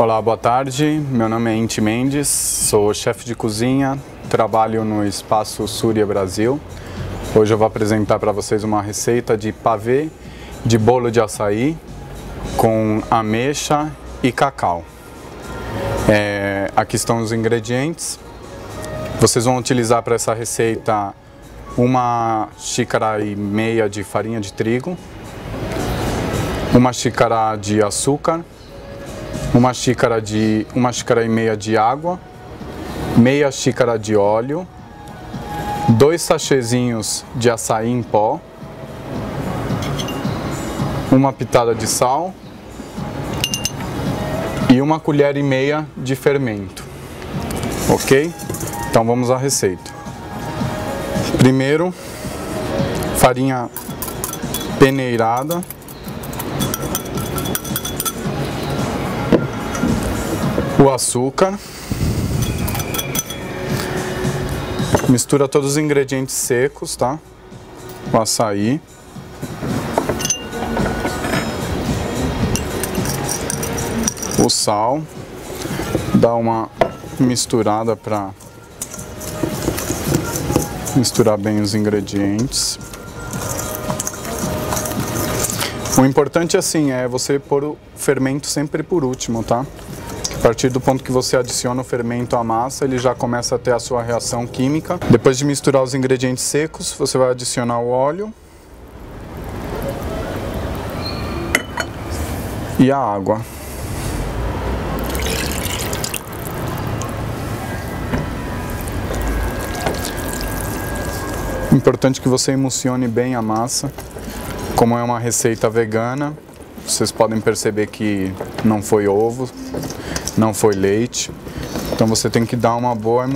Olá, boa tarde. Meu nome é Inti Mendes, sou chefe de cozinha, trabalho no Espaço Súria Brasil. Hoje eu vou apresentar para vocês uma receita de pavê de bolo de açaí com ameixa e cacau. Aqui estão os ingredientes. Vocês vão utilizar para essa receita 1,5 xícaras de farinha de trigo, 1 xícara de açúcar, 1 xícara e meia de água, meia xícara de óleo, 2 sachêzinhos de açaí em pó, uma pitada de sal e 1,5 colheres de fermento. Ok? Então vamos à receita. Primeiro, farinha peneirada, o açúcar, mistura todos os ingredientes secos, tá? O açaí, o sal, dá uma misturada para misturar bem os ingredientes. O importante assim é você pôr o fermento sempre por último, tá? A partir do ponto que você adiciona o fermento à massa, ele já começa a ter a sua reação química. Depois de misturar os ingredientes secos, você vai adicionar o óleo e a água. Importante que você emulsione bem a massa. Como é uma receita vegana, vocês podem perceber que não foi ovo, não foi leite. Então você tem que dar uma boa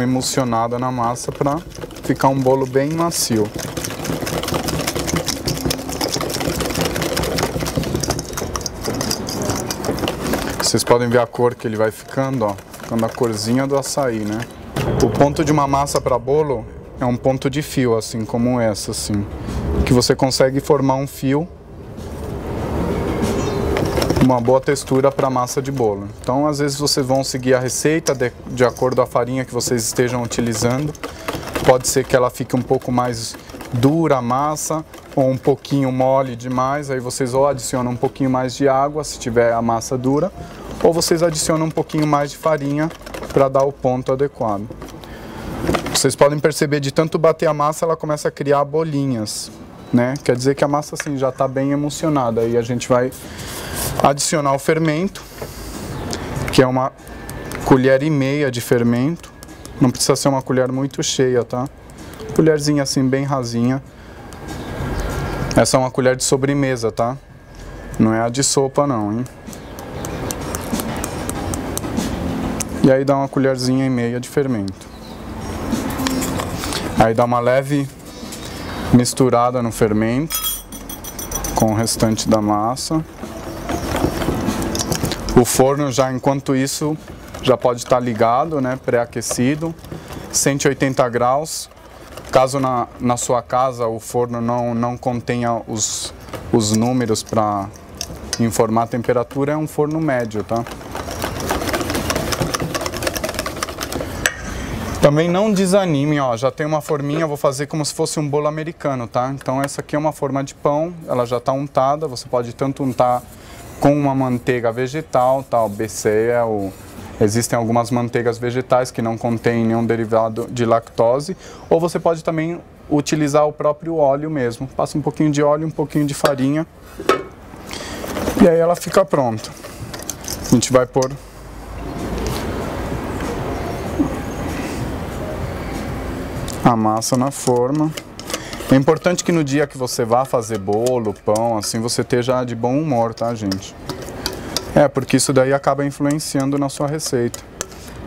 emulsionada na massa para ficar um bolo bem macio. Vocês podem ver a cor que ele vai ficando, ó, ficando a corzinha do açaí, né? O ponto de uma massa para bolo é um ponto de fio, assim como essa, assim, que você consegue formar um fio, uma boa textura para massa de bolo. Então, às vezes vocês vão seguir a receita de acordo com a farinha que vocês estejam utilizando. Pode ser que ela fique um pouco mais dura a massa ou um pouquinho mole demais. Aí vocês ou adicionam um pouquinho mais de água se tiver a massa dura, ou vocês adicionam um pouquinho mais de farinha para dar o ponto adequado. Vocês podem perceber, de tanto bater a massa, ela começa a criar bolinhas, né? Quer dizer que a massa assim já está bem emulsionada. Aí a gente vai adicionar o fermento, que é 1,5 colheres de fermento. Não precisa ser uma colher muito cheia, tá? Colherzinha assim bem rasinha. Essa é uma colher de sobremesa, tá? Não é a de sopa não, hein? E aí dá 1,5 colherzinha de fermento. Aí dá uma leve misturada no fermento com o restante da massa. O forno já, enquanto isso, já pode estar ligado, né, pré-aquecido, 180 graus. Caso na sua casa o forno não contenha os números para informar a temperatura, é um forno médio, tá? Também não desanime, ó, já tem uma forminha, vou fazer como se fosse um bolo americano, tá? Então essa aqui é uma forma de pão, ela já está untada, você pode tanto untar com uma manteiga vegetal, tal, BCE, ou existem algumas manteigas vegetais que não contêm nenhum derivado de lactose, ou você pode também utilizar o próprio óleo mesmo. Passa um pouquinho de óleo, um pouquinho de farinha, e aí ela fica pronta. A gente vai pôr a massa na forma. É importante que no dia que você vá fazer bolo, pão, assim, você esteja de bom humor, tá, gente? Porque isso daí acaba influenciando na sua receita.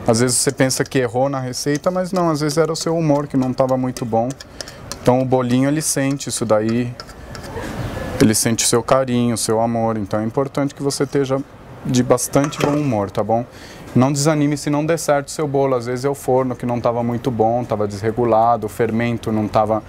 Às vezes você pensa que errou na receita, mas não, às vezes era o seu humor que não estava muito bom. Então o bolinho, ele sente isso daí, ele sente o seu carinho, o seu amor. Então é importante que você esteja de bastante bom humor, tá bom? Não desanime se não der certo o seu bolo. Às vezes é o forno que não estava muito bom, estava desregulado, o fermento não estava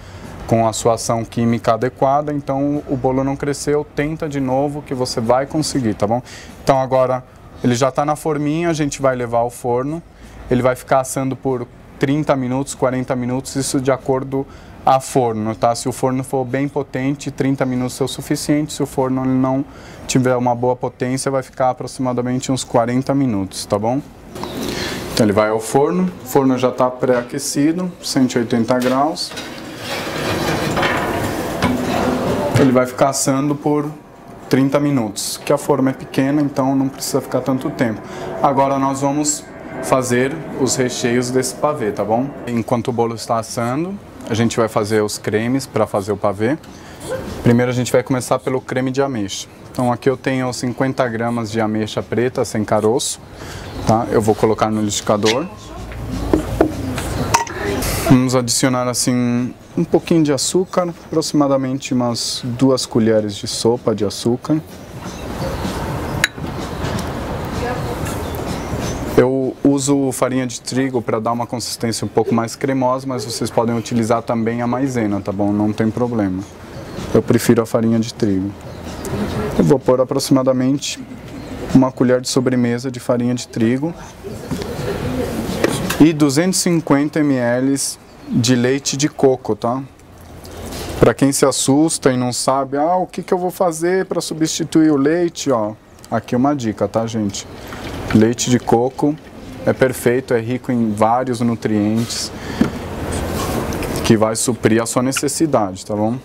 com a sua ação química adequada, então o bolo não cresceu. Tenta de novo que você vai conseguir, tá bom? Então agora Ele já está na forminha, a gente vai levar ao forno. Ele vai ficar assando por 30 minutos, 40 minutos, isso de acordo a forno, tá? Se o forno for bem potente, 30 minutos é o suficiente. Se o forno não tiver uma boa potência, vai ficar aproximadamente uns 40 minutos, tá bom? Então ele vai ao forno, o forno já está pré-aquecido, 180 graus. Ele vai ficar assando por 30 minutos, que a forma é pequena, então não precisa ficar tanto tempo. Agora nós vamos fazer os recheios desse pavê, tá bom? Enquanto o bolo está assando, a gente vai fazer os cremes para fazer o pavê. Primeiro a gente vai começar pelo creme de ameixa. Então aqui eu tenho 50 gramas de ameixa preta sem caroço, tá? Eu vou colocar no liquidificador. Vamos adicionar assim um pouquinho de açúcar, aproximadamente umas 2 colheres de sopa de açúcar. Eu uso farinha de trigo para dar uma consistência um pouco mais cremosa, mas vocês podem utilizar também a maisena, tá bom? Não tem problema. Eu prefiro a farinha de trigo. Eu vou pôr aproximadamente 1 colher de sobremesa de farinha de trigo e 250 ml de leite de coco, tá? Para quem se assusta e não sabe, o que eu vou fazer para substituir o leite, ó, aqui uma dica, tá, gente? Leite de coco é perfeito, é rico em vários nutrientes que vai suprir a sua necessidade, tá bom?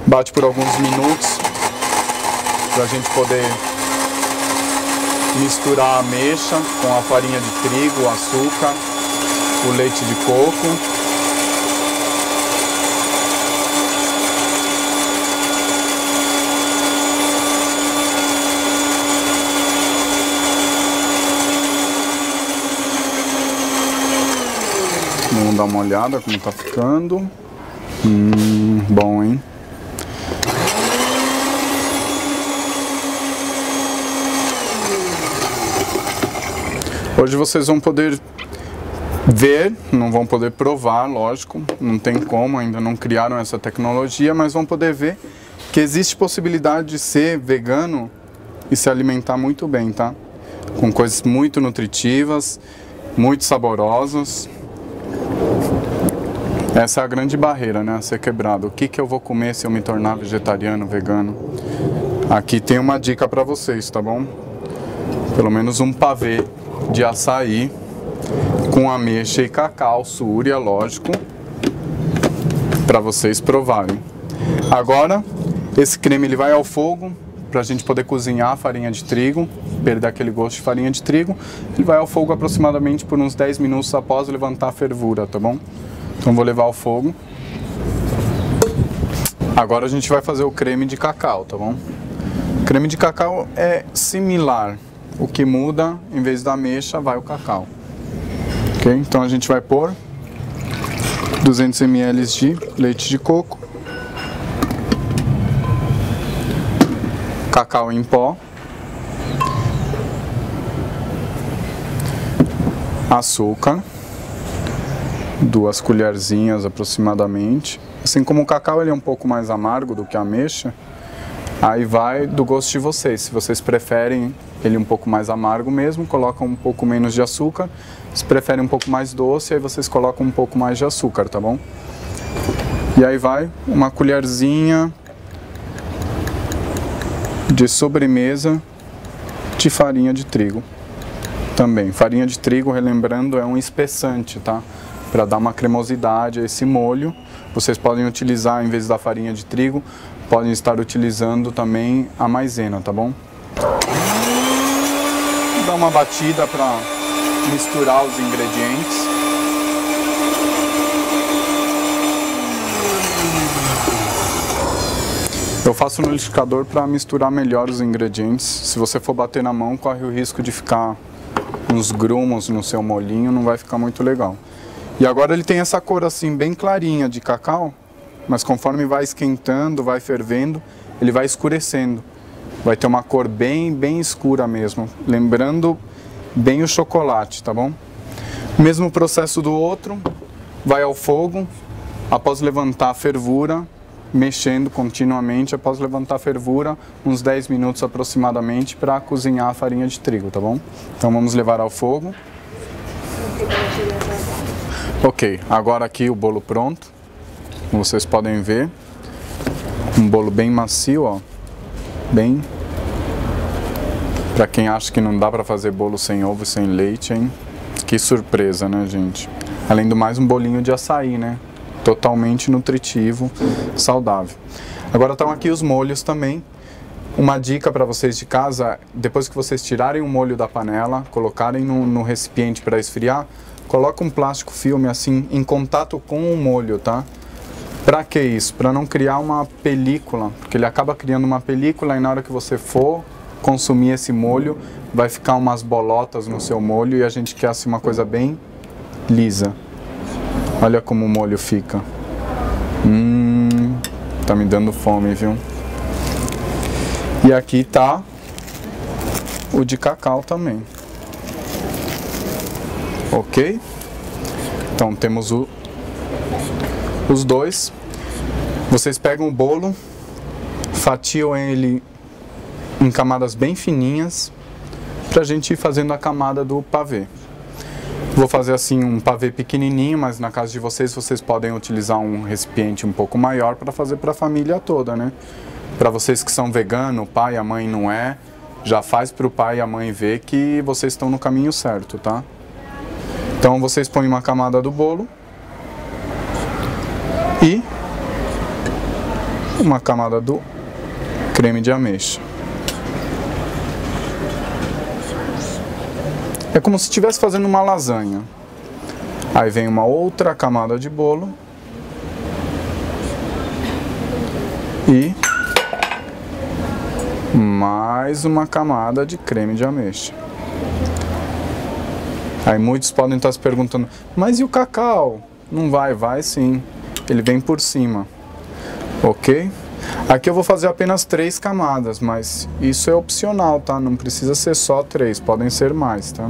Bate por alguns minutos para a gente poder misturar a ameixa com a farinha de trigo, o açúcar, o leite de coco. Vamos dar uma olhada como tá ficando. Bom, hein? Hoje vocês vão poder ver, não vão poder provar, lógico, não tem como, ainda não criaram essa tecnologia, mas vão poder ver que existe possibilidade de ser vegano e se alimentar muito bem, tá? Com coisas muito nutritivas, muito saborosas. Essa é a grande barreira, né, a ser quebrado. O que eu vou comer se eu me tornar vegetariano, vegano? Aqui tem uma dica para vocês, tá bom? Pelo menos um pavê de açaí com ameixa e cacau, súria, lógico, para vocês provarem. Agora, esse creme ele vai ao fogo para a gente poder cozinhar a farinha de trigo, perder aquele gosto de farinha de trigo. Ele vai ao fogo aproximadamente por uns 10 minutos após levantar a fervura, tá bom? Então vou levar ao fogo. Agora a gente vai fazer o creme de cacau, tá bom? O creme de cacau é similar. O que muda, em vez da ameixa, vai o cacau. Ok? Então a gente vai pôr 200 ml de leite de coco, cacau em pó, açúcar, 2 colherzinhas aproximadamente. Assim como o cacau ele é um pouco mais amargo do que a ameixa, aí vai do gosto de vocês. Se vocês preferem ele um pouco mais amargo mesmo, colocam um pouco menos de açúcar. Se preferem um pouco mais doce, aí vocês colocam um pouco mais de açúcar, tá bom? E aí vai uma colherzinha de sobremesa de farinha de trigo. Também, farinha de trigo, relembrando, é um espessante, tá? Para dar uma cremosidade a esse molho. Vocês podem utilizar, em vez da farinha de trigo, podem estar utilizando também a maisena, tá bom? Vou dar uma batida para misturar os ingredientes. Eu faço no liquidificador para misturar melhor os ingredientes. Se você for bater na mão, corre o risco de ficar uns grumos no seu molhinho, não vai ficar muito legal. E agora ele tem essa cor assim bem clarinha de cacau, mas conforme vai esquentando, vai fervendo, ele vai escurecendo. Vai ter uma cor bem escura mesmo, lembrando bem o chocolate, tá bom? Mesmo processo do outro, vai ao fogo, após levantar a fervura, mexendo continuamente após levantar a fervura, uns 10 minutos aproximadamente, para cozinhar a farinha de trigo, tá bom? Então vamos levar ao fogo. Ok, agora aqui o bolo pronto, como vocês podem ver, um bolo bem macio, ó, bem... Pra quem acha que não dá pra fazer bolo sem ovo e sem leite, hein? Que surpresa, né, gente? Além do mais, um bolinho de açaí, né? Totalmente nutritivo, saudável. Agora estão aqui os molhos também. Uma dica para vocês de casa, depois que vocês tirarem o molho da panela, colocarem no recipiente para esfriar, coloca um plástico filme assim em contato com o molho, tá? Para que isso? Para não criar uma película, porque ele acaba criando uma película e na hora que você for consumir esse molho, vai ficar umas bolotas no seu molho e a gente quer assim uma coisa bem lisa. Olha como o molho fica. Tá me dando fome, viu? E aqui tá o de cacau também. Ok? Então temos os dois. Vocês pegam o bolo, fatiam ele em camadas bem fininhas, pra gente ir fazendo a camada do pavê. Vou fazer assim um pavê pequenininho, mas na casa de vocês, vocês podem utilizar um recipiente um pouco maior para fazer para a família toda, né? Para vocês que são veganos, o pai e a mãe não é, já faz para o pai e a mãe ver que vocês estão no caminho certo, tá? Então vocês põem uma camada do bolo e uma camada do creme de ameixa. É como se estivesse fazendo uma lasanha. Aí vem uma outra camada de bolo. E mais uma camada de creme de ameixa. Aí muitos podem estar se perguntando, mas e o cacau? Não vai, vai sim. Ele vem por cima. Ok? Aqui eu vou fazer apenas 3 camadas, mas isso é opcional, tá? Não precisa ser só 3, podem ser mais, tá?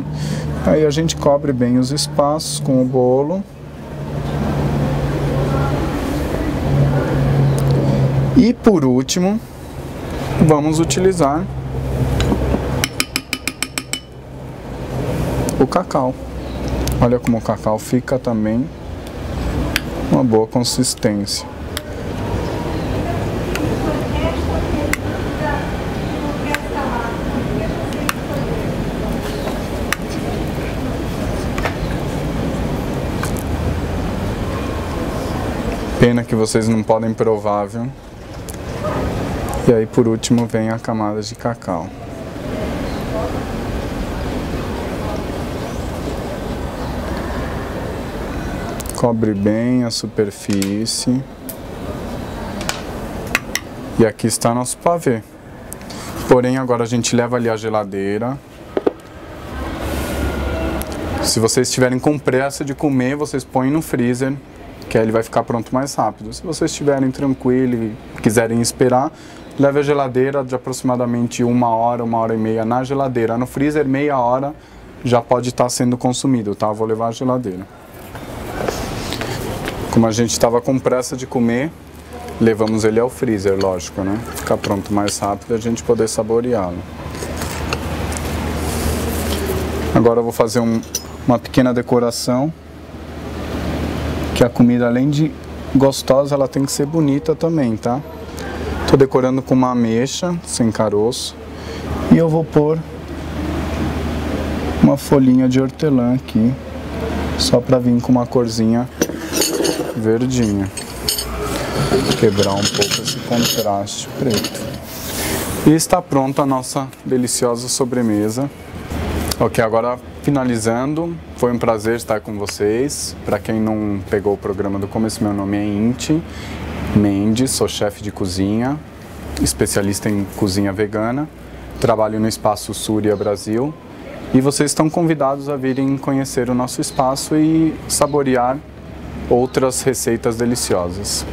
Aí a gente cobre bem os espaços com o bolo. E por último, vamos utilizar o cacau. Olha como o cacau fica também uma boa consistência. Pena que vocês não podem provar, viu? E aí por último vem a camada de cacau. Cobre bem a superfície. E aqui está nosso pavê. Porém agora a gente leva ali à geladeira. Se vocês estiverem com pressa de comer, vocês põem no freezer, que aí ele vai ficar pronto mais rápido. Se vocês estiverem tranquilos e quiserem esperar, leve a geladeira de aproximadamente 1 hora, 1h30 na geladeira. No freezer, meia hora já pode estar sendo consumido, tá? Eu vou levar a geladeira. Como a gente estava com pressa de comer, levamos ele ao freezer, lógico, né? Ficar pronto mais rápido e a gente poder saboreá-lo. Agora eu vou fazer uma pequena decoração. Que a comida, além de gostosa, ela tem que ser bonita também, tá? Tô decorando com uma ameixa, sem caroço. E eu vou pôr uma folhinha de hortelã aqui, só pra vir com uma corzinha verdinha. Quebrar um pouco esse contraste preto. E está pronta a nossa deliciosa sobremesa. Ok, agora finalizando, foi um prazer estar com vocês. Para quem não pegou o programa do começo, meu nome é Inti Mendes, sou chefe de cozinha, especialista em cozinha vegana, trabalho no Espaço Súria Brasil e vocês estão convidados a virem conhecer o nosso espaço e saborear outras receitas deliciosas.